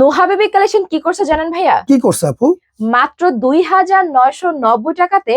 Noha baby collection কি করছে জানেন ভাইয়া? কি করছে আপু? মাত্র ২,৯৯০ টাকাতে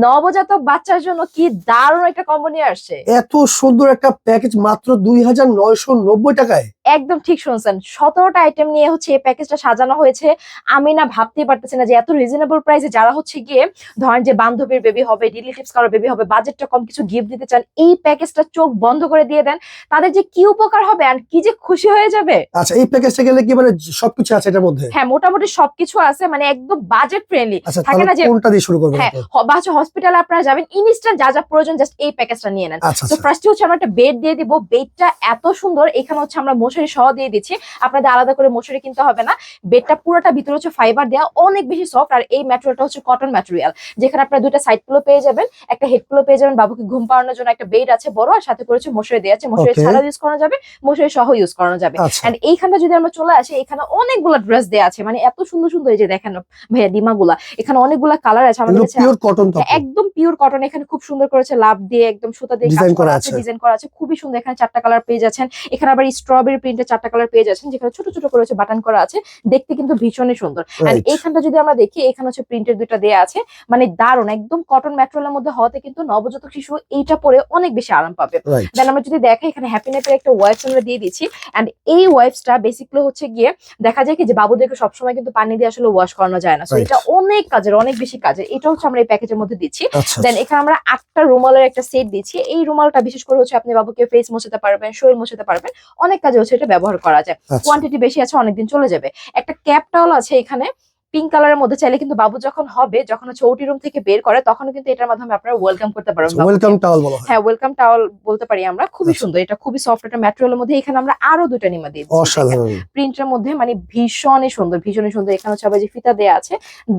নবজাতক বাচ্চার জন্য কি দারুণ একটা কম্বো নিয়ে আসছে। এত সুন্দর একটা প্যাকেজ মাত্র ২,৯৯০ টাকায়। একদম ঠিক শুনছেন, ১৭টা আইটেম নিয়ে হচ্ছে এই প্যাকেজটা সাজানো হয়েছে। আমি না ভাবতেই পারতেছি না যে এত রিজনেবল প্রাইসে যারা হচ্ছে গিয়ে ধরেন যে বান্ধবীর বেবি হবে, রিলেটিভস কারো বেবি হবে, বাজেটটা কম, কিছু গিফট দিতে চান, এই প্যাকেজটা চোখ বন্ধ করে দিয়ে দেন, তাদের যে কি উপকার হবে আর কি যে খুশি হয়ে যাবে। আচ্ছা, এই প্যাকেজটা গেলে কি মানে সবকিছু আছে এটার মধ্যে? হ্যাঁ, মোটামুটি সবকিছু আছে, মানে একদম বাজেট ফ্রেন্ডলি। আচ্ছা, থাকে না যে কোনটা দিয়ে শুরু করব? হ্যাঁ, বাচ্চা হসপিটালে আপনারা যাবেন, ইনস্ট্যান্ট যা যা প্রয়োজন জাস্ট এই প্যাকেজটা নিয়ে নেন। আচ্ছা তো ফার্স্টে হচ্ছে আমরা একটা বেড দিয়ে দিব। বেডটা এত সুন্দর, এখানে হচ্ছে আমরা মশারি সহ দিয়ে দিচ্ছি, আপনাদের আলাদা করে মশারি কিনতে হবে না। বেডটা পুরোটা ভিতরে হচ্ছে ফাইবার দেওয়া, অনেক বেশি সফট, আর এই ম্যাটেরিয়ালটা হচ্ছে কটন ম্যাটেরিয়াল, যেখানে আপনারা দুইটা সাইড গুলো পেয়ে যাবেন, একটা হেড গুলো পেয়ে যাবেন। বাবুকে ঘুম পাড়ানোর জন্য একটা বেড আছে বড়, আর সাথে করেছে মশারি দেওয়া আছে। মশারি ছাড়াও ইউজ করা যাবে, মশারি সহ ইউজ করানো যাবে। এন্ড এইখানটা যদি আমরা চলে আসি, এখানে অনেকগুলো ড্রেস দেওয়া আছে, মানে এত সুন্দর সুন্দর, এই যে দেখেন ভাইয়া ডিমাগুলা, এখানে অনেকগুলো কালার আছে আমাদের কাছে, পিওর কটন তো, একদম পিওর কটন। এখানে খুব সুন্দর করেছে লাভ দিয়ে একদম সুতা দিয়ে কাজ করা আছে, ডিজাইন করা আছে, খুবই সুন্দর। এখানে 4টা কালার পেয়ে যাচ্ছেন। এখানে আবার স্ট্রবেরি প্রিন্টের 4টা কালার পেয়ে যাচ্ছেন, যেখানে ছোট ছোট করে বাটন করা আছে, দেখতে কিন্তু ভীষণই সুন্দর। আর এইখানটা যদি আমরা দেখি, এখানে হচ্ছে প্রিন্টের দুইটা দেয়া আছে, মানে দারুন, একদম কটন ম্যাটেরিয়ালের মধ্যে হওয়াতে কিন্তু নবজাতক শিশু এইটা পরে অনেক বেশি আরাম পাবে। দেন আমরা যদি দেখাই, এখানে হ্যাপি নেপের একটা ওয়াইপস আমরা দিয়ে দিচ্ছি। এন্ড এই ওয়াইপসটা বেসিক্যালি হচ্ছে গিয়ে দেখা যায় কি যে বাবুদেরকে সবসময় কিন্তু পানি দিয়ে আসলে ওয়াশ করানো যায় না, সো এটা অনেক কাজের, অনেক বেশি কাজের। এটা হচ্ছে আমরা এই প্যাকেজের মধ্যে দিচ্ছি। দেন এখানে আমরা 8টা রুমালের একটা সেট দিচ্ছি। এই রুমালটা বিশেষ করে হচ্ছে আপনি বাবুকে ফেস মুছতে পারবেন, শরীর মুছতে পারবেন, অনেক কাজে হচ্ছে এটা ব্যবহার করা যায়। কোয়ান্টিটি বেশি আছে, অনেকদিন চলে যাবে। একটা ক্যাপ টাওয়াল আছে এখানে পিঙ্ক কালারের মধ্যে, চাইলে কিন্তু বাবু যখন হবে, যখন হচ্ছে ওটি রুম থেকে বের করে, তখন কিন্তু এটার মাধ্যমে আপনারা ওয়েলকাম করতে পারবেন। ওয়েলকাম টাওয়াল বলা হয়। হ্যাঁ, ওয়েলকাম টাওয়াল বলতে পারি আমরা। খুবই সুন্দর, এটা খুবই সফট একটা ম্যাটেরিয়ালের মধ্যে। এখানে আমরা আরো দুটো নিমা দিয়ে দিচ্ছি অসাধারণ প্রিন্টের মধ্যে, মানে ভীষণই সুন্দর, ভীষণই সুন্দর। এখানে হচ্ছে আবার যে ফিতা দেয়া আছে,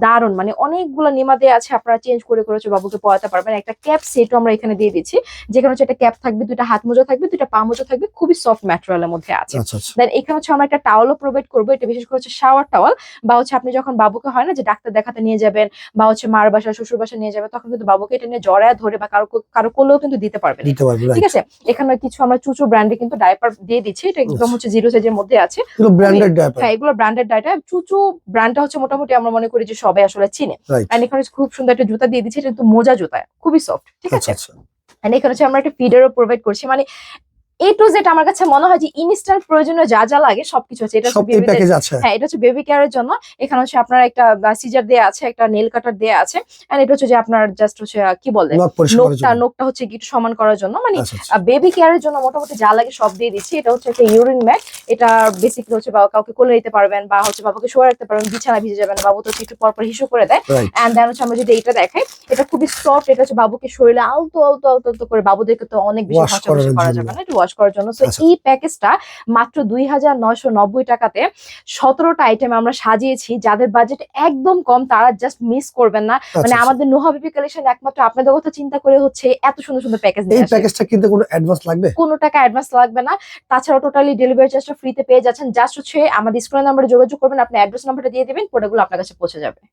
দারুন, মানে অনেকগুলো নিমা দেয়া আছে, আপনারা চেঞ্জ করে করে হচ্ছে বাবুকে পরাতে পারবেন। একটা ক্যাপ সেটও আমরা এখানে দিয়ে দিচ্ছি, যেখানে হচ্ছে একটা ক্যাপ থাকবে, দুইটা হাত মোজা থাকবে, দুইটা পা মোজা থাকবে, খুবই সফট ম্যাটেরিয়ালের মধ্যে আছে। দেন এখানে হচ্ছে আমরা একটা টাওয়ালও প্রোভাইড করবো। এটা বিশেষ করে হচ্ছে শাওয়ার টাওয়াল, বা হচ্ছে আপনি যখন বাবুকে হয় না যে ডাক্তার দেখাতে নিয়ে যাবেন, বা হচ্ছে মার বাসা শ্বশুর বাসা নিয়ে যাবেন, তখন কিন্তু বাবুকে এটা নিয়ে জড়ায় ধরে বা কারো কোলেও কিন্তু দিতে পারবেন, ঠিক আছে। এখানে কিছু আমরা চুচু ব্র্যান্ডে কিন্তু ডাইপার দিয়ে দিচ্ছি, এটা একদম হচ্ছে 0 সাইজের মধ্যে আছে। হ্যাঁ, এগুলো ব্র্যান্ডেড ডাইপার। চুচু ব্র্যান্ডটা হচ্ছে মোটামুটি আমরা মনে করি যে সবাই আসলে চিনে। এন্ড এখানে খুব সুন্দর একটা জুতা দিয়ে দিচ্ছি, এটা কিন্তু মোজা জুতা, খুবই সফট, ঠিক আছে। এন্ড এখানে হচ্ছে আমরা একটা ফিডারও প্রোভাইড করছি, মানে A to Z আমার কাছে মনে হয় যে ইনস্ট্যান্ট প্রয়োজনীয় যা যা লাগে সবকিছু আছে। এটা হচ্ছে বেবিদের, হ্যাঁ, এটা হচ্ছে বেবি কেয়ারের জন্য। এখানে হচ্ছে আপনার একটা সিজার দেয়া আছে, একটা নেল কাটার দেয়া আছে, এন্ড এটা হচ্ছে যে আপনার জাস্ট হচ্ছে কি বলে, নোকটা হচ্ছে একটু সমান করার জন্য, মানে বেবি কেয়ারের জন্য মোটামুটি যা লাগে সব দিয়ে দিচ্ছি। এটা হচ্ছে একটা ইউরিন ম্যাট, এটা বেসিক্যালি হচ্ছে কাউকে কোলে নিতে পারবেন, বা হচ্ছে বাবুকে শোয়া রাখতে পারবেন, বিছানা ভিজে যাবেন, বাবু তো একটু পরপর হিসু করে দেয়। এন্ড দেন হচ্ছে আমরা যদি এটা দেখাই, এটা খুবই সফট, এটা হচ্ছে বাবুকে শরীরে আলতো আলতো আলতো আলতো করে, বাবুদেরকে তো অনেক বেশি হাঁচাহাঁচি করা যাবে না, একটু ওয়াশ করার জন্য। এই প্যাকেজটা মাত্র ২,৯৯০ টাকাতে 17টা আইটেম আমরা সাজিয়েছি। যাদের বাজেট একদম কম তারা জাস্ট মিস করবেন না, মানে আমাদের নোহা বেবি কালেকশন একমাত্র আপনাদের কথা চিন্তা করে হচ্ছে এত সুন্দর সুন্দর প্যাকেজ নিয়ে আসে। এই প্যাকেজটা কিনতে কোনো অ্যাডভান্স লাগবে? কোনো টাকা অ্যাডভান্স লাগবে না। তাছাড়া টোটালি ডেলিভারি চার্জটা ফ্রিতে পেয়ে যাচ্ছেন। জাস্ট হচ্ছে আমাদের স্ক্রিন নাম্বারে যোগাযোগ করবেন, আপনি অ্যাড্রেস নাম্বারটা দিয়ে দিবেন, প্রোডাক্টগুলো আপনার কাছে পৌঁছে যাবে।